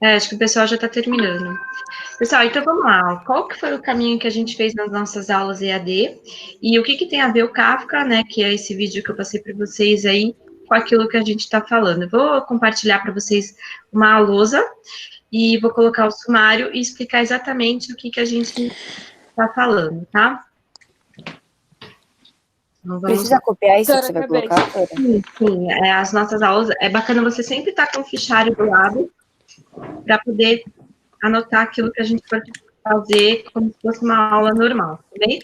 Acho que o pessoal já está terminando. Pessoal, então vamos lá. Qual que foi o caminho que a gente fez nas nossas aulas EAD? E o que, que tem a ver o Kafka, né? Que é esse vídeo que eu passei para vocês aí, com aquilo que a gente está falando. Eu vou compartilhar para vocês uma lousa e vou colocar o sumário e explicar exatamente o que, que a gente está falando, tá? Então, Precisa copiar isso que você vai colocar? Sim. As nossas aulas, é bacana você sempre estar com o fichário do lado para poder anotar aquilo que a gente for fazer como se fosse uma aula normal, tá bem?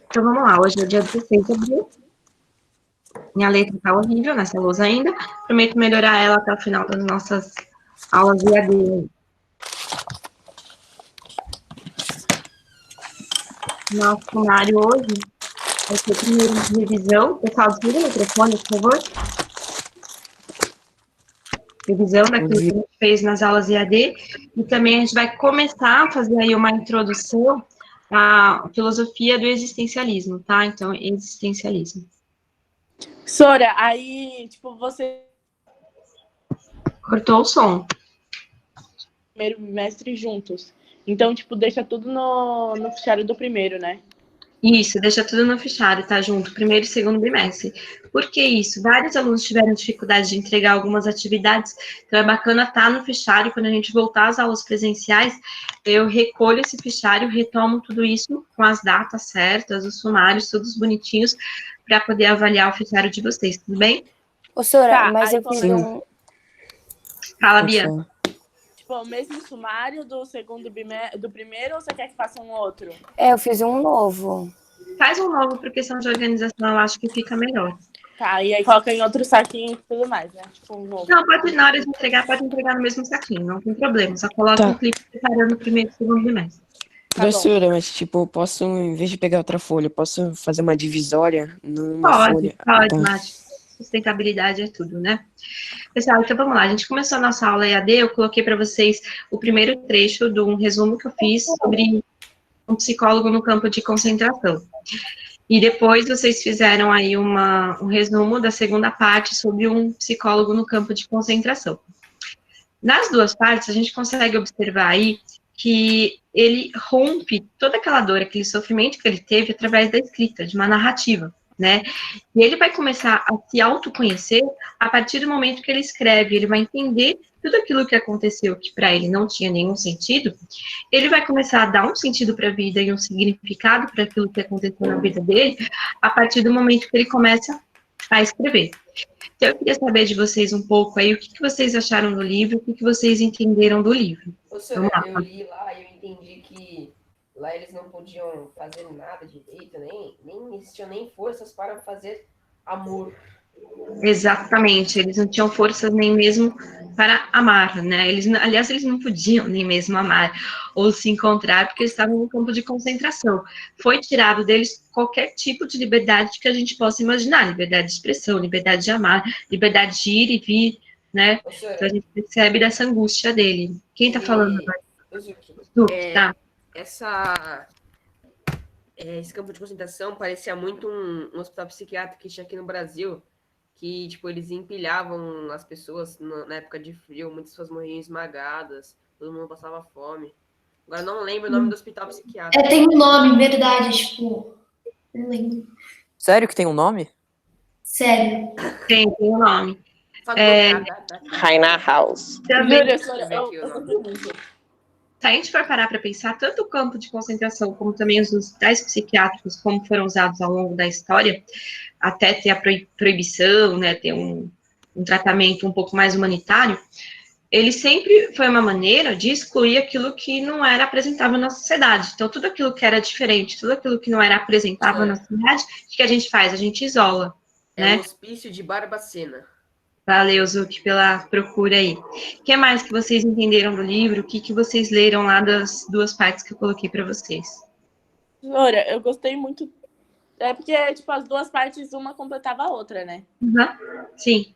Então, vamos lá. Hoje é o dia 16 de abril. Minha letra tá horrível nessa lousa ainda. Prometo melhorar ela até o final das nossas aulas de EAD. Nosso cenário hoje vai ser primeiro de revisão. Pessoal, desliga o microfone, por favor. Revisão daquilo que a gente fez nas aulas EAD. E também a gente vai começar a fazer aí uma introdução à filosofia do existencialismo, tá? Então, existencialismo. Sora, aí, tipo, você... Cortou o som. Primeiro bimestre juntos. Então, tipo, deixa tudo no fichário do primeiro, né? Isso, deixa tudo no fichário, tá junto, primeiro e segundo bimestre. Por que isso? Vários alunos tiveram dificuldade de entregar algumas atividades, então é bacana estar no fichário. Quando a gente voltar às aulas presenciais, eu recolho esse fichário, retomo tudo isso com as datas certas, os sumários, todos bonitinhos, para poder avaliar o fichário de vocês, tudo bem? Ô, Sora, Tá, mas aí eu fiz Fala, Bia. Tipo, o mesmo sumário do segundo bimestre, do primeiro, ou você quer que faça um outro? eu fiz um novo. Faz um novo por questão de organização, eu acho que fica melhor. Tá, e aí coloca em outro saquinho e tudo mais, né? Tipo, um novo. Não, pode, na hora de entregar, pode entregar no mesmo saquinho, não tem problema. Só coloca um clipe separando o primeiro e o segundo bimestre. Professora, mas tipo, eu posso, em vez de pegar outra folha, posso fazer uma divisória numa folha? Pode, Mati. Sustentabilidade é tudo, né? Pessoal, então vamos lá. A gente começou a nossa aula EAD, eu coloquei para vocês o primeiro trecho de um resumo que eu fiz sobre um psicólogo no campo de concentração. E depois vocês fizeram aí um resumo da segunda parte sobre um psicólogo no campo de concentração. Nas duas partes, a gente consegue observar aí que ele rompe toda aquela dor, aquele sofrimento que ele teve através da escrita, de uma narrativa, né? E ele vai começar a se autoconhecer a partir do momento que ele escreve, ele vai entender tudo aquilo que aconteceu, que para ele não tinha nenhum sentido, ele vai começar a dar um sentido para a vida e um significado para aquilo que aconteceu na vida dele, a partir do momento que ele começa a escrever. Então, eu queria saber de vocês um pouco aí, o que vocês acharam do livro, o que vocês entenderam do livro. Professora, eu li lá e eu entendi que lá eles não podiam fazer nada direito, nem existiam nem forças para fazer amor. Exatamente, eles não tinham forças nem mesmo para amar, né? Aliás, eles não podiam nem mesmo amar ou se encontrar, porque eles estavam no campo de concentração. Foi tirado deles qualquer tipo de liberdade que a gente possa imaginar, liberdade de expressão, liberdade de amar, liberdade de ir e vir, né? Professora, então a gente percebe dessa angústia dele. Quem está falando agora? Tá. Esse campo de concentração parecia muito um hospital psiquiátrico que tinha aqui no Brasil, que, tipo, eles empilhavam as pessoas na época de frio, muitas pessoas morriam esmagadas, todo mundo passava fome. Agora não lembro o nome do hospital psiquiátrico. Tem um nome, verdade, tipo, não lembro. Sério que tem um nome? Sério. Tem um nome. Raina House. Júlia, Se a gente for parar para pensar, tanto o campo de concentração como também os hospitais psiquiátricos, como foram usados ao longo da história, até ter a proibição, né, ter um tratamento um pouco mais humanitário, ele sempre foi uma maneira de excluir aquilo que não era apresentável na sociedade. Então, tudo aquilo que era diferente, tudo aquilo que não era apresentável na sociedade, o que a gente faz? A gente isola. É o Hospício de Barbacena. Valeu, Zuki, pela procura aí. O que mais que vocês entenderam do livro? O que vocês leram lá das duas partes que eu coloquei para vocês? Olha, eu gostei muito. É porque, tipo, as duas partes, uma completava a outra, né? Sim.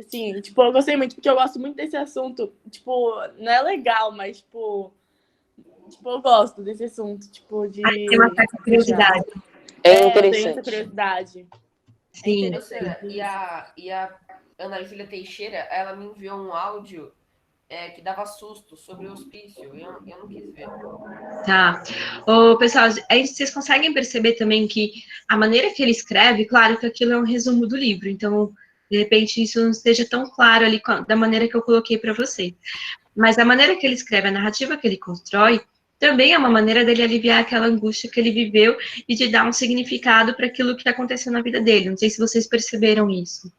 Sim, tipo, eu gostei muito, porque eu gosto muito desse assunto. Tipo, não é legal, mas, tipo, eu gosto desse assunto, tipo, de... Tem uma certa curiosidade. É interessante. Tem essa curiosidade. Sim. E a Ana Júlia Teixeira, ela me enviou um áudio que dava susto sobre o hospício. Eu não quis ver. Tá. Ô, pessoal, aí vocês conseguem perceber também que a maneira que ele escreve, claro que aquilo é um resumo do livro, então, de repente, isso não esteja tão claro ali da maneira que eu coloquei para vocês. Mas a maneira que ele escreve, a narrativa que ele constrói, também é uma maneira dele aliviar aquela angústia que ele viveu e de dar um significado para aquilo que aconteceu na vida dele. Não sei se vocês perceberam isso.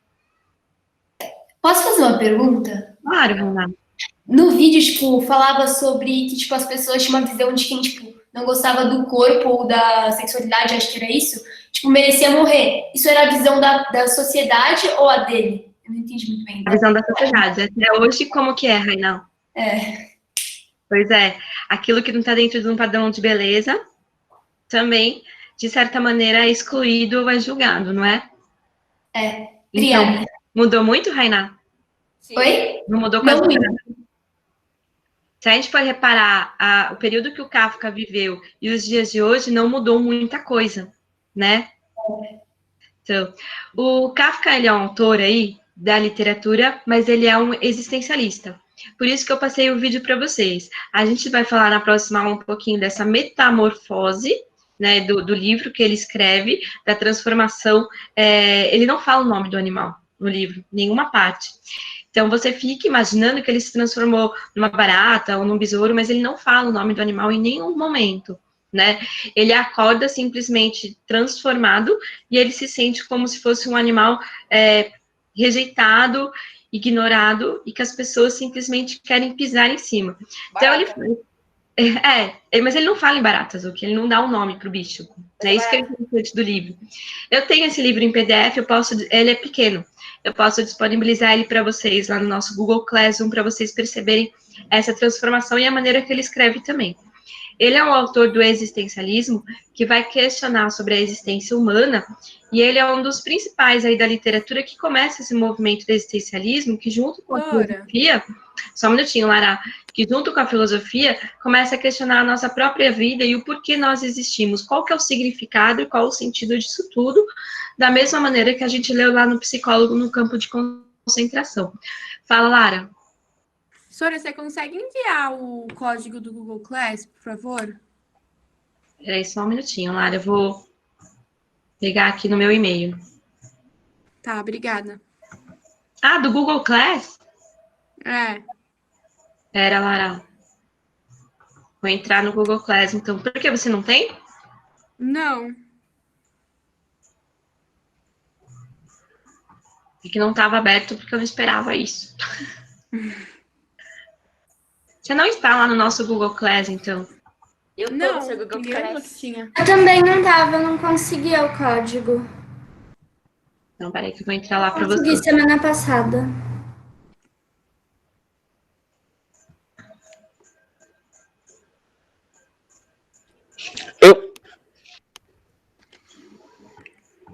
Posso fazer uma pergunta? Claro, Renato. No vídeo, tipo, falava sobre que, tipo, as pessoas tinham uma visão de quem, tipo, não gostava do corpo ou da sexualidade, acho que era isso, tipo, merecia morrer. Isso era a visão da sociedade ou a dele? Eu não entendi muito bem. A visão da sociedade. Até hoje, como que é, Rainal? Pois é. Aquilo que não está dentro de um padrão de beleza, também, de certa maneira, é excluído ou é julgado, não é? Então, Triane. mudou muito, Rainá? Sim. Oi? Não mudou Não quase muito. nada. Se a gente for reparar o período que o Kafka viveu e os dias de hoje, não mudou muita coisa, né? Então, o Kafka, ele é um autor aí da literatura, mas ele é um existencialista. Por isso que eu passei o vídeo para vocês. A gente vai falar na próxima aula um pouquinho dessa metamorfose, né, do livro que ele escreve, da transformação. Ele não fala o nome do animal no livro, nenhuma parte. Então, você fica imaginando que ele se transformou numa barata ou num besouro, mas ele não fala o nome do animal em nenhum momento, né? Ele acorda simplesmente transformado e ele se sente como se fosse um animal rejeitado, ignorado e que as pessoas simplesmente querem pisar em cima. Então, mas ele não fala em baratas, o que ele não dá um nome para o bicho. É isso que é interessante do livro. Eu tenho esse livro em PDF, ele é pequeno. Eu posso disponibilizar ele para vocês lá no nosso Google Classroom, para vocês perceberem essa transformação e a maneira que ele escreve também. Ele é um autor do existencialismo que vai questionar sobre a existência humana, e ele é um dos principais aí da literatura que começa esse movimento do existencialismo, que junto com a filosofia, só um minutinho, Lara, que junto com a filosofia começa a questionar a nossa própria vida e o porquê nós existimos, qual que é o significado e qual o sentido disso tudo, da mesma maneira que a gente leu lá no Psicólogo no Campo de Concentração. Fala, Lara. Sora, você consegue enviar o código do Google Class, por favor? Peraí, só um minutinho, Lara, eu vou pegar aqui no meu e-mail. Tá, obrigada. Ah, do Google Class? Pera, Lara. Vou entrar no Google Class, então. Por que você não tem? Não. É que não estava aberto porque eu não esperava isso. Você não está lá no nosso Google Class, então? Eu tô Não, no seu Google ninguém falou que Class. tinha. Eu também não tava, eu não conseguia o código. Então, peraí que eu vou entrar lá para Consegui você. semana passada.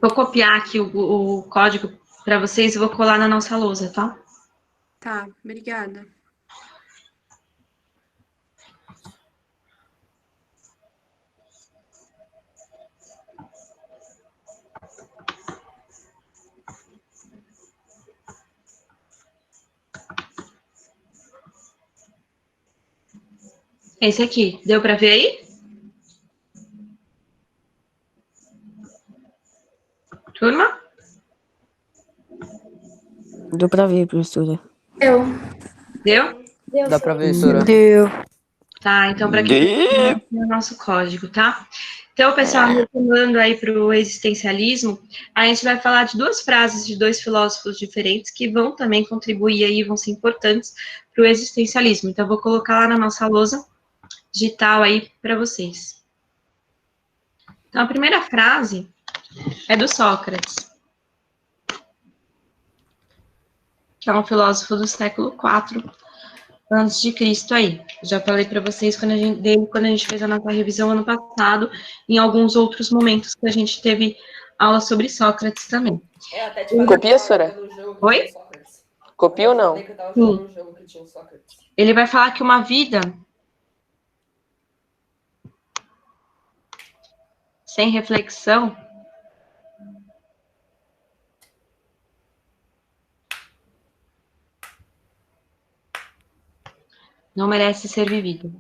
Vou copiar aqui o código para vocês e vou colar na nossa lousa, tá? Tá, obrigada. Esse aqui, deu para ver aí? Turma? Deu pra ver, professora. Eu. Deu? Dá pra ver, professora. Deu. Tá, então para quem tem o nosso código, tá? Então, pessoal, retomando aí para o existencialismo, a gente vai falar de duas frases de dois filósofos diferentes que vão também contribuir aí, vão ser importantes para o existencialismo. Então, eu vou colocar lá na nossa lousa digital aí para vocês. Então, a primeira frase é do Sócrates, que é um filósofo do século IV antes de Cristo aí. Já falei para vocês quando a gente fez a nossa revisão ano passado, em alguns outros momentos que a gente teve aula sobre Sócrates também. Eu até te falei Copia, que eu tava Sora? jogando um jogo que Oi? tinha Sócrates. Copia ou Eu não? falei que eu tava jogando um jogo que tinha Sócrates. Ele vai falar que uma vida sem reflexão não merece ser vivido.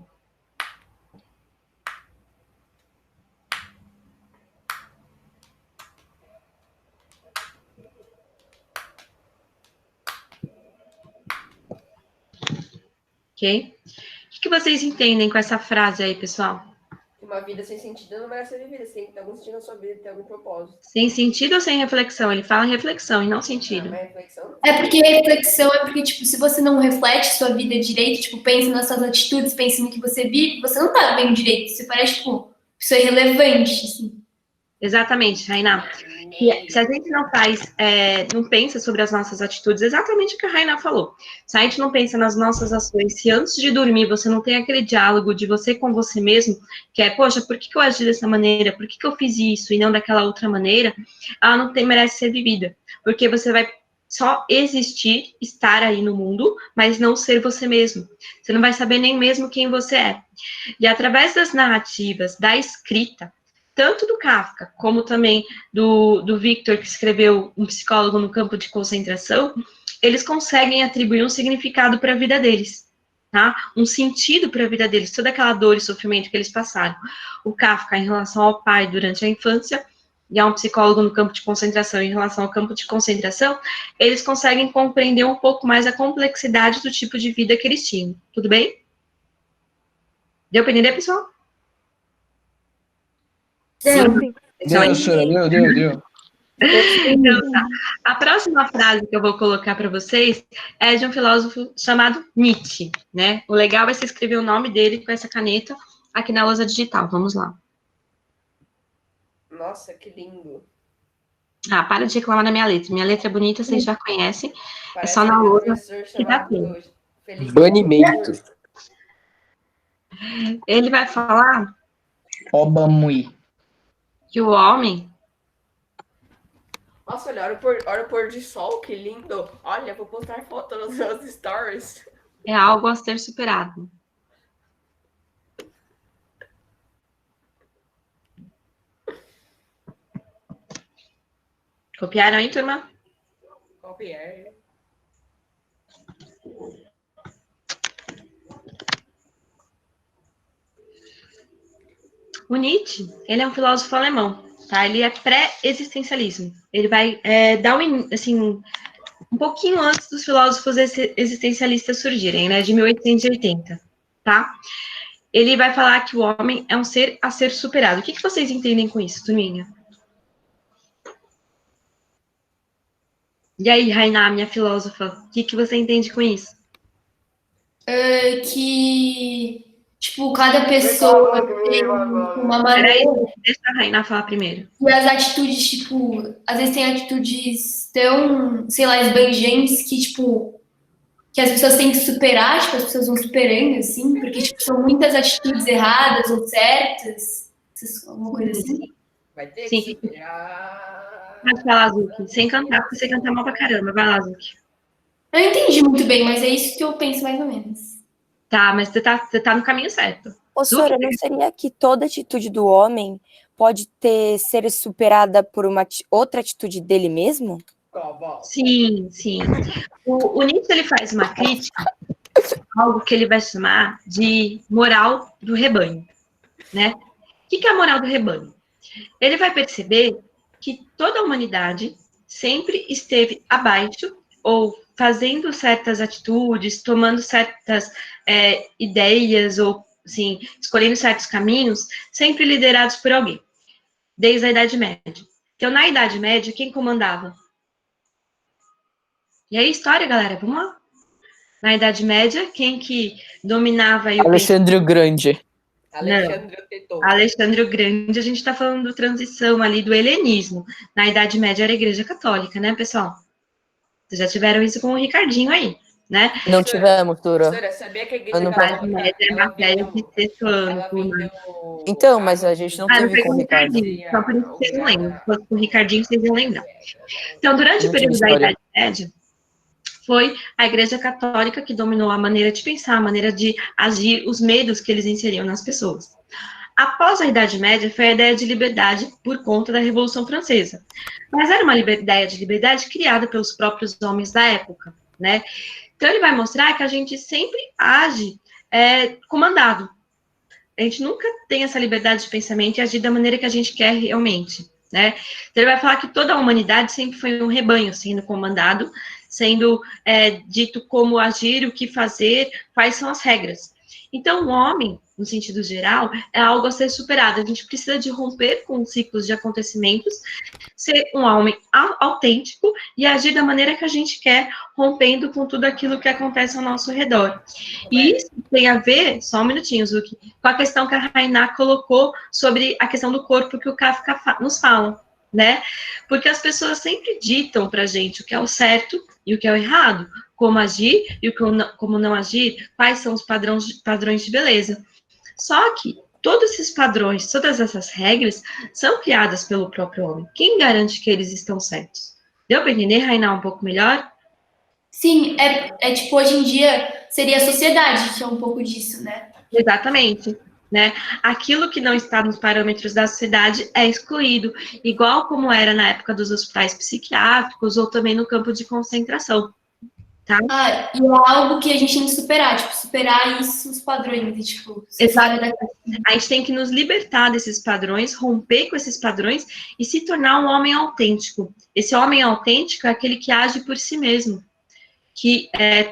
Ok? O que vocês entendem com essa frase aí, pessoal? Uma vida sem sentido não merece ser vivida. Você tem que ter algum sentido na sua vida, ter algum propósito. Sem sentido ou sem reflexão? Ele fala reflexão e não sentido. Mas reflexão. É porque reflexão é porque, tipo, se você não reflete sua vida direito, tipo, pensa nas suas atitudes, pensa no que você vive, você não tá vendo direito. Você parece, tipo, pessoa irrelevante, assim. Exatamente, Rainá. E se a gente não faz, não pensa sobre as nossas atitudes, exatamente o que a Rainá falou. Se a gente não pensa nas nossas ações, se antes de dormir você não tem aquele diálogo de você com você mesmo, que é, poxa, por que eu agi dessa maneira? Por que eu fiz isso e não daquela outra maneira? Ela não merece ser vivida. Porque você vai só existir, estar aí no mundo, mas não ser você mesmo. Você não vai saber nem mesmo quem você é. E através das narrativas, da escrita, tanto do Kafka, como também do Victor, que escreveu Um Psicólogo no Campo de Concentração, eles conseguem atribuir um significado para a vida deles, tá? Um sentido para a vida deles, toda aquela dor e sofrimento que eles passaram. O Kafka, em relação ao pai durante a infância, e a um psicólogo no campo de concentração em relação ao campo de concentração, eles conseguem compreender um pouco mais a complexidade do tipo de vida que eles tinham. Tudo bem? Deu para entender, pessoal? Sim. Deu, senhora, deu. Então, tá. A próxima frase que eu vou colocar para vocês é de um filósofo chamado Nietzsche, né? O legal é você escrever o nome dele com essa caneta aqui na lousa digital. Vamos lá. Nossa, que lindo. Ah, para de reclamar da minha letra. Minha letra é bonita, vocês já conhecem. Parece só na um lousa professor que dá chamado Felipe Banimento. Ele vai falar Obamui. que o homem... Nossa, olha o pôr de sol, que lindo. Olha, vou postar foto nos meus stories. é algo a ser superado. Copiaram aí, turma? Copiar. O Nietzsche, ele é um filósofo alemão, tá? Ele é pré-existencialismo. Ele vai dar assim, um pouquinho antes dos filósofos existencialistas surgirem, né? De 1880, tá? Ele vai falar que o homem é um ser a ser superado. O que vocês entendem com isso, turminha? E aí, Rainá, minha filósofa, o que você entende com isso? Que, tipo, cada pessoa tem uma maneira. Peraí, deixa a Rainá falar primeiro. E as atitudes, tipo, às vezes tem atitudes tão, sei lá, esbanjantes que, tipo, que as pessoas têm que superar, tipo, as pessoas vão superando, assim, porque, tipo, são muitas atitudes erradas ou certas, alguma coisa assim. Vai ter Sim. que superar. Pode falar, Zuki. Sem cantar, porque você canta mal pra caramba. Vai lá, Zuki. Eu não entendi muito bem, mas é isso que eu penso mais ou menos. Tá, mas você tá no caminho certo. Ô, Sora, não seria que toda atitude do homem pode ser superada por uma outra atitude dele mesmo? Sim, sim. O Nietzsche, ele faz uma crítica, algo que ele vai chamar de moral do rebanho, né? O que é a moral do rebanho? Ele vai perceber que toda a humanidade sempre esteve abaixo ou fazendo certas atitudes, tomando certas ideias ou, assim, escolhendo certos caminhos, sempre liderados por alguém, desde a Idade Média. Então, na Idade Média, quem comandava? E aí, história, galera, vamos lá. Na Idade Média, quem que dominava aí o Alexandre o Grande. Alexandre o Grande, a gente está falando de transição ali do helenismo. Na Idade Média era a Igreja Católica, né, pessoal? Vocês já tiveram isso com o Ricardinho aí, né? Não tivemos, Tura. Professora, sabia que a Igreja Ano Idade Média é ela matéria de sexto ano. ela vendeu... Então, mas a gente não Não teve foi com com o o Ricardo. Ricardinho, só por isso que vocês não lembram. Se fosse com o Ricardinho, vocês iam lembrar. Então, durante o Não tive período da história. Idade Média, foi a Igreja Católica que dominou a maneira de pensar, a maneira de agir, os medos que eles inseriam nas pessoas. Após a Idade Média, foi a ideia de liberdade por conta da Revolução Francesa. Mas era uma ideia de liberdade criada pelos próprios homens da época, né? Então, ele vai mostrar que a gente sempre age comandado. A gente nunca tem essa liberdade de pensamento e agir da maneira que a gente quer realmente, né? Então, ele vai falar que toda a humanidade sempre foi um rebanho sendo comandado, sendo dito como agir, o que fazer, quais são as regras. Então, o homem, no sentido geral, é algo a ser superado. A gente precisa de romper com os ciclos de acontecimentos, ser um homem autêntico e agir da maneira que a gente quer, rompendo com tudo aquilo que acontece ao nosso redor. E isso tem a ver, só um minutinho, Zuki, com a questão que a Rainá colocou sobre a questão do corpo que o Kafka nos fala, né? Porque as pessoas sempre ditam pra gente o que é o certo e o que é o errado, como agir e como não agir, quais são os padrões de beleza. Só que todos esses padrões, todas essas regras são criadas pelo próprio homem. Quem garante que eles estão certos? Deu para entender, Rainá, um pouco melhor? Sim, tipo, hoje em dia seria a sociedade que é um pouco disso, né? Exatamente. Né? Aquilo que não está nos parâmetros da sociedade é excluído, igual como era na época dos hospitais psiquiátricos ou também no campo de concentração. Tá? E é algo que a gente tem que superar, tipo, superar isso, os padrões, e, tipo, exatamente. A gente tem que nos libertar desses padrões, romper com esses padrões e se tornar um homem autêntico. Esse homem autêntico é aquele que age por si mesmo, que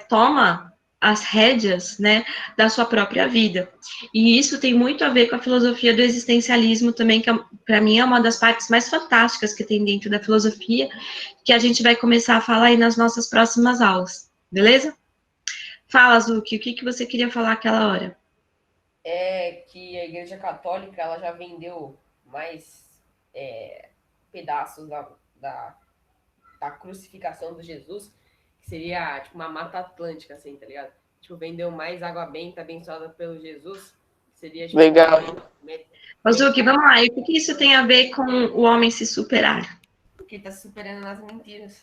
toma as rédeas, né, da sua própria vida. E isso tem muito a ver com a filosofia do existencialismo também, que para mim é uma das partes mais fantásticas que tem dentro da filosofia, que a gente vai começar a falar aí nas nossas próximas aulas, beleza? Fala, Zuki, o que você queria falar aquela hora? É que a Igreja Católica ela já vendeu mais pedaços da crucificação de Jesus, que seria tipo uma mata atlântica, assim, tá ligado? Tipo, vendeu mais água benta abençoada pelo Jesus, seria tipo, Legal. Zuki, vamos lá, e o que isso tem a ver com o homem se superar? Porque tá se superando nas mentiras.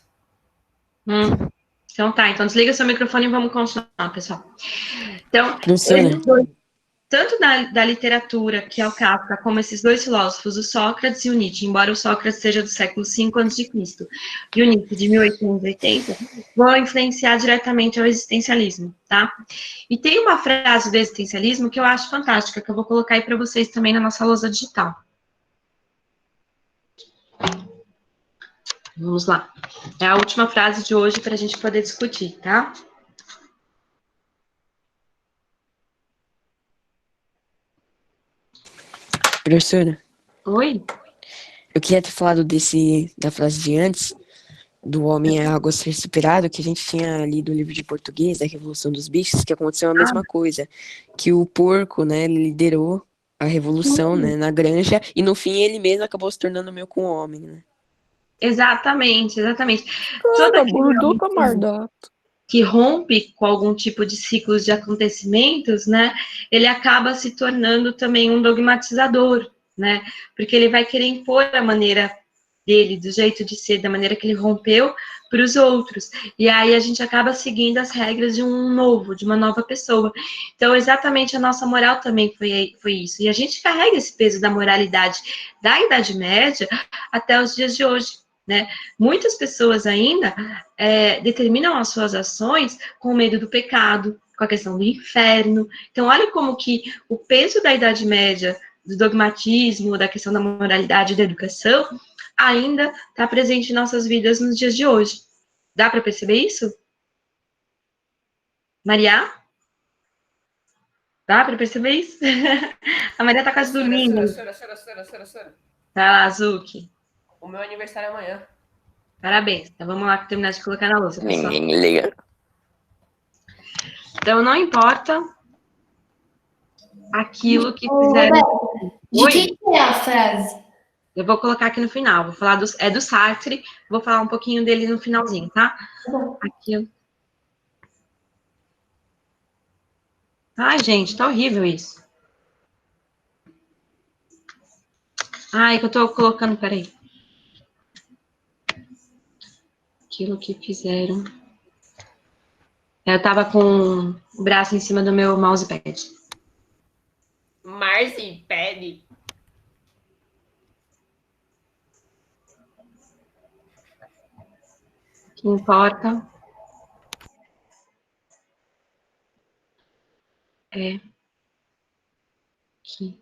Então tá, então desliga seu microfone e vamos continuar, pessoal. Então, Luciana. tanto da literatura, que é o Kafka, como esses dois filósofos, o Sócrates e o Nietzsche, embora o Sócrates seja do século V a.C. e o Nietzsche de 1880, vão influenciar diretamente ao existencialismo, tá? E tem uma frase do existencialismo que eu acho fantástica, que eu vou colocar aí para vocês também na nossa lousa digital. Vamos lá. É a última frase de hoje para a gente poder discutir, tá? Professora, Oi? eu queria ter falado da frase de antes, do homem é algo a ser superado, que a gente tinha lido o livro de português, da Revolução dos Bichos, que aconteceu a mesma coisa, que o porco, né, ele liderou a revolução, né, na granja, e no fim ele mesmo acabou se tornando meio com o homem, né? Exatamente. Todo aquele homem que rompe com algum tipo de ciclos de acontecimentos, né, ele acaba se tornando também um dogmatizador, né, porque ele vai querer impor a maneira dele, do jeito de ser, da maneira que ele rompeu para os outros. E aí a gente acaba seguindo as regras de uma nova pessoa. Então, exatamente a nossa moral também foi isso. E a gente carrega esse peso da moralidade da Idade Média até os dias de hoje, né? Muitas pessoas ainda determinam as suas ações com medo do pecado, com a questão do inferno. Então, olha como que o peso da Idade Média, do dogmatismo, da questão da moralidade e da educação, ainda está presente em nossas vidas nos dias de hoje. Dá para perceber isso? Maria? Dá para perceber isso? A Maria tá quase dormindo. Sora. Vai lá, Zuki. O meu aniversário é amanhã. Parabéns. Então vamos lá terminar de colocar na louça, pessoal. Ninguém liga. Então não importa aquilo que fizeram. De quem é a frase? Eu vou colocar aqui no final. Vou falar do Sartre. Vou falar um pouquinho dele no finalzinho, tá? Aqui. Ai, gente, tá horrível isso. Ai, que eu tô colocando, peraí. Aquilo que fizeram. Eu tava com o braço em cima do meu mousepad. Marcipad. O que importa É. Aqui.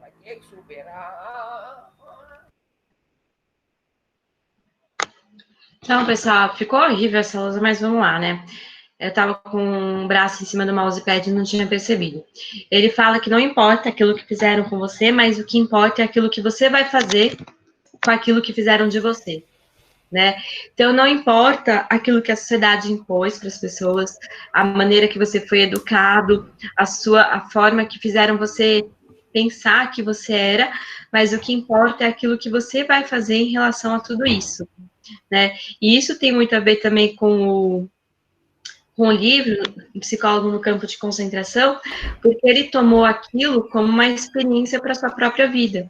Vai ter que superar. Então, pessoal, ficou horrível essa lousa, mas vamos lá, né? Eu tava com o braço em cima do mousepad e não tinha percebido. Ele fala que não importa aquilo que fizeram com você, mas o que importa é aquilo que você vai fazer com aquilo que fizeram de você, né? Então, não importa aquilo que a sociedade impôs para as pessoas, a maneira que você foi educado, a forma que fizeram você pensar que você era, mas o que importa é aquilo que você vai fazer em relação a tudo isso, né? E isso tem muito a ver também com o livro, Psicólogo no Campo de Concentração, porque ele tomou aquilo como uma experiência para sua própria vida.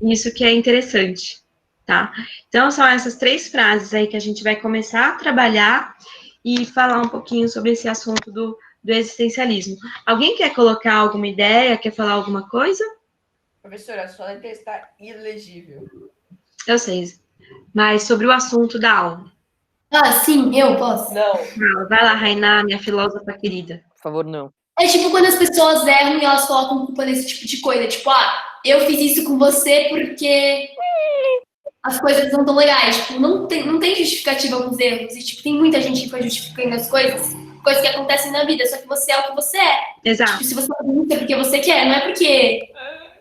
Isso que é interessante, tá? Então, são essas 3 frases aí que a gente vai começar a trabalhar e falar um pouquinho sobre esse assunto do existencialismo. Alguém quer colocar alguma ideia, quer falar alguma coisa? Professora, sua letra está ilegível. Eu sei, mas sobre o assunto da aula. Ah, sim, eu posso. Não. Vai lá, Rainá, minha filósofa querida. Por favor, não. É tipo quando as pessoas erram e elas colocam culpa nesse tipo de coisa. Tipo, eu fiz isso com você porque as coisas não estão legais. Tipo, não tem justificativa com os erros. E, tipo, tem muita gente que foi justificando as coisas que acontecem na vida. Só que você é o que você é. Exato. Tipo, se você é adulto, é porque você quer. Não é porque,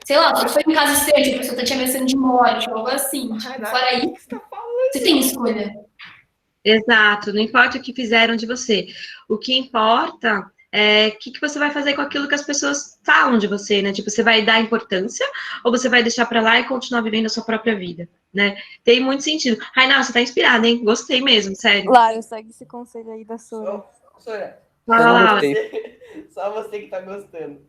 sei lá, você foi em casa estranho, a pessoa tá te ameaçando de morte, algo assim. Tipo, fora aí, você tem escolha. Exato, não importa o que fizeram de você. O que importa é o que você vai fazer com aquilo que as pessoas falam de você, né? Tipo, você vai dar importância ou você vai deixar pra lá e continuar vivendo a sua própria vida, né? Tem muito sentido. Rainá, você tá inspirada, hein? Gostei mesmo, sério. Lara, segue esse conselho aí da Sora. Sora, Fala, Laura. só você que tá gostando.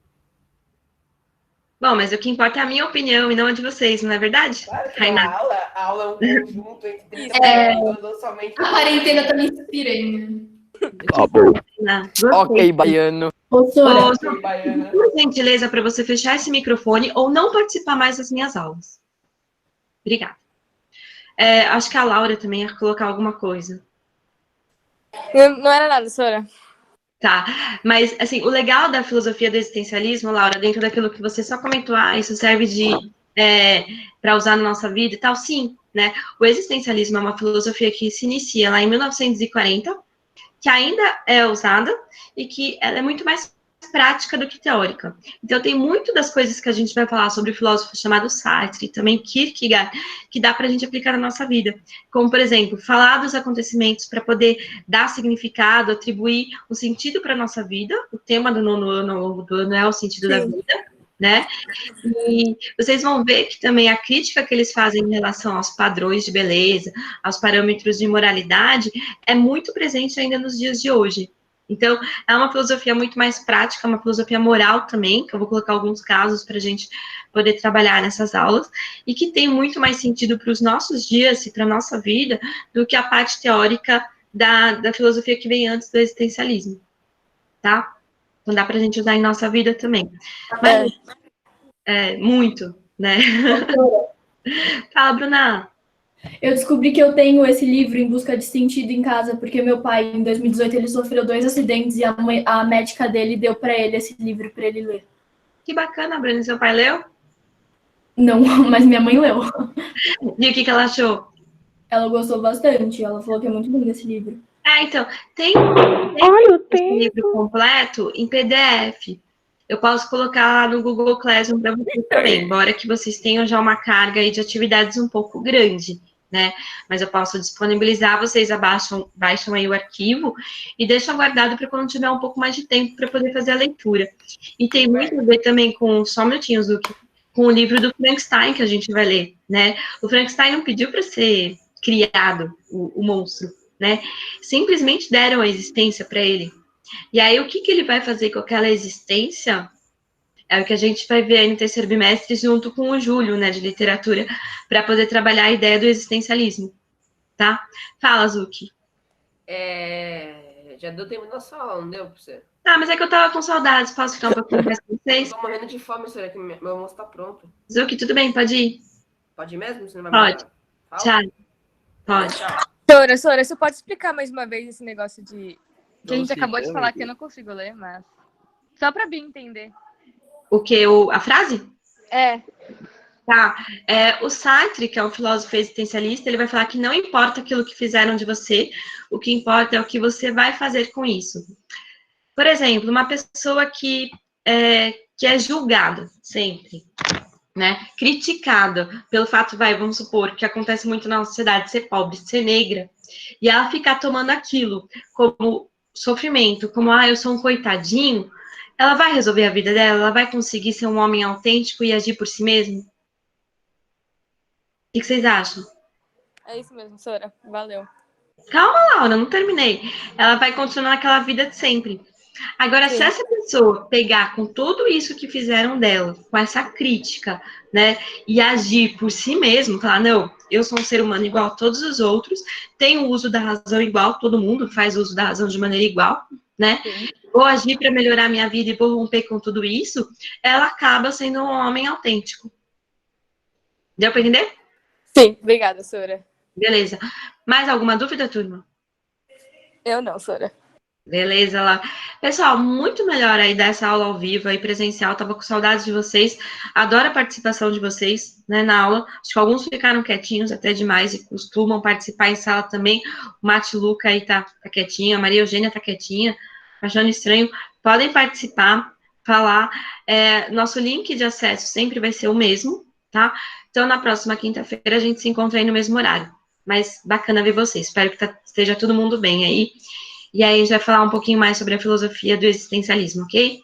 Bom, mas o que importa é a minha opinião e não a de vocês, não é verdade? Claro que Rainá. a aula é um conjunto entre 30 pessoas, ou somente... A quarentena também inspira ainda. Tá bom. Rainá, gostei. Ok, baiano. Ô, Sora, Ô, Baiana. por gentileza, para você fechar esse microfone ou não participar mais das minhas aulas. Obrigada. Acho que a Laura também ia colocar alguma coisa. Não era nada, Sora. Tá, mas, assim, o legal da filosofia do existencialismo, Laura, dentro daquilo que você só comentou, isso serve para usar na nossa vida e tal, sim, né? O existencialismo é uma filosofia que se inicia lá em 1940, que ainda é usada e que ela é muito mais prática do que teórica. Então, tem muito das coisas que a gente vai falar sobre o filósofo chamado Sartre, e também Kierkegaard, que dá para a gente aplicar na nossa vida. Como, por exemplo, falar dos acontecimentos para poder dar significado, atribuir um sentido para a nossa vida. O tema do 9º ano, ao longo do ano, é o sentido da vida, né? E vocês vão ver que também a crítica que eles fazem em relação aos padrões de beleza, aos parâmetros de moralidade, é muito presente ainda nos dias de hoje. Então, é uma filosofia muito mais prática, uma filosofia moral também, que eu vou colocar alguns casos para a gente poder trabalhar nessas aulas, e que tem muito mais sentido para os nossos dias e para a nossa vida do que a parte teórica da filosofia que vem antes do existencialismo, tá? Então, dá para a gente usar em nossa vida também. Mas, muito, né? Fala, Bruna. Eu descobri que eu tenho esse livro Em Busca de Sentido em casa, porque meu pai, em 2018, ele sofreu 2 acidentes e a médica dele deu para ele esse livro para ele ler. Que bacana, Bruna. Seu pai leu? Não, mas minha mãe leu. E o que ela achou? Ela gostou bastante, ela falou que é muito lindo esse livro. Então, tem esse livro completo em PDF. Eu posso colocar lá no Google Classroom para vocês também, embora que vocês tenham já uma carga aí de atividades um pouco grande, né? Mas eu posso disponibilizar, vocês baixam aí o arquivo e deixam guardado para quando tiver um pouco mais de tempo para poder fazer a leitura. E tem muito a ver também com, só um minutinho, Zuki, com o livro do Frankenstein que a gente vai ler, né? O Frankenstein não pediu para ser criado, o monstro, né? Simplesmente deram a existência para ele. E aí, o que ele vai fazer com aquela existência é o que a gente vai ver aí no 3º bimestre junto com o Júlio, né, de literatura, para poder trabalhar a ideia do existencialismo, tá? Fala, Zuki. Já deu tempo da sua aula, não deu pra você? Ah, mas é que eu tava com saudades. Posso ficar um pouquinho mais com vocês? Eu tô morrendo de fome, senhora, que meu almoço tá pronto. Zuki, tudo bem? Pode ir? Pode ir mesmo? Você não vai Pode. mandar? Fala? Tchau. Pode. Sora, você pode explicar mais uma vez esse negócio de... Que a gente acabou de falar que eu não consigo ler, mas... Só pra Bia entender. O quê? A frase? É. Tá. O Sartre, que é um filósofo existencialista, ele vai falar que não importa aquilo que fizeram de você, o que importa é o que você vai fazer com isso. Por exemplo, uma pessoa que é julgada sempre, né? Criticada pelo fato, vamos supor, que acontece muito na sociedade, ser pobre, ser negra, e ela ficar tomando aquilo como sofrimento, como, eu sou um coitadinho, ela vai resolver a vida dela, ela vai conseguir ser um homem autêntico e agir por si mesmo? O que vocês acham? É isso mesmo, Sora. Valeu. Calma, Laura, não terminei. Ela vai continuar naquela vida de sempre. Agora, se essa pessoa pegar com tudo isso que fizeram dela, com essa crítica, né, e agir por si mesmo, falar, não, eu sou um ser humano igual a todos os outros, tenho o uso da razão igual, todo mundo faz uso da razão de maneira igual, né, vou agir para melhorar a minha vida e vou romper com tudo isso, ela acaba sendo um homem autêntico. Deu para entender? Sim, obrigada, Sora. Beleza. Mais alguma dúvida, turma? Eu não, Sora. Beleza, lá. Pessoal, muito melhor aí dessa aula ao vivo aí presencial. Tava com saudades de vocês. Adoro a participação de vocês, né, na aula. Acho que alguns ficaram quietinhos até demais e costumam participar em sala também. O Mate Luca aí tá quietinha, a Maria Eugênia tá quietinha, achando estranho. Podem participar, falar. Nosso link de acesso sempre vai ser o mesmo, tá? Então, na próxima quinta-feira a gente se encontra aí no mesmo horário. Mas bacana ver vocês. Espero que esteja todo mundo bem aí. E aí a gente vai falar um pouquinho mais sobre a filosofia do existencialismo, ok?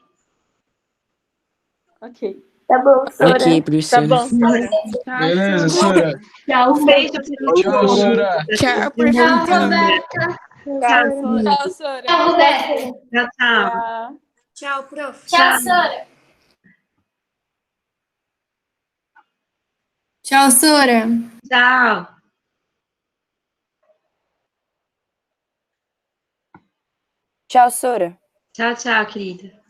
Ok. Tá bom, Sora. Ok, professor. Tá bom, Sora. Beleza, Sora. Tchau, Um beijo. Tchau, Sora. Tchau, Tchau, professor. Roberta. Tchau, Sora. Tchau, Roberta. Tchau, tchau. Tchau, prof. Tchau, Sora. Tchau, Sora. Tchau. Tchau, Sora. Tchau, tchau, querida.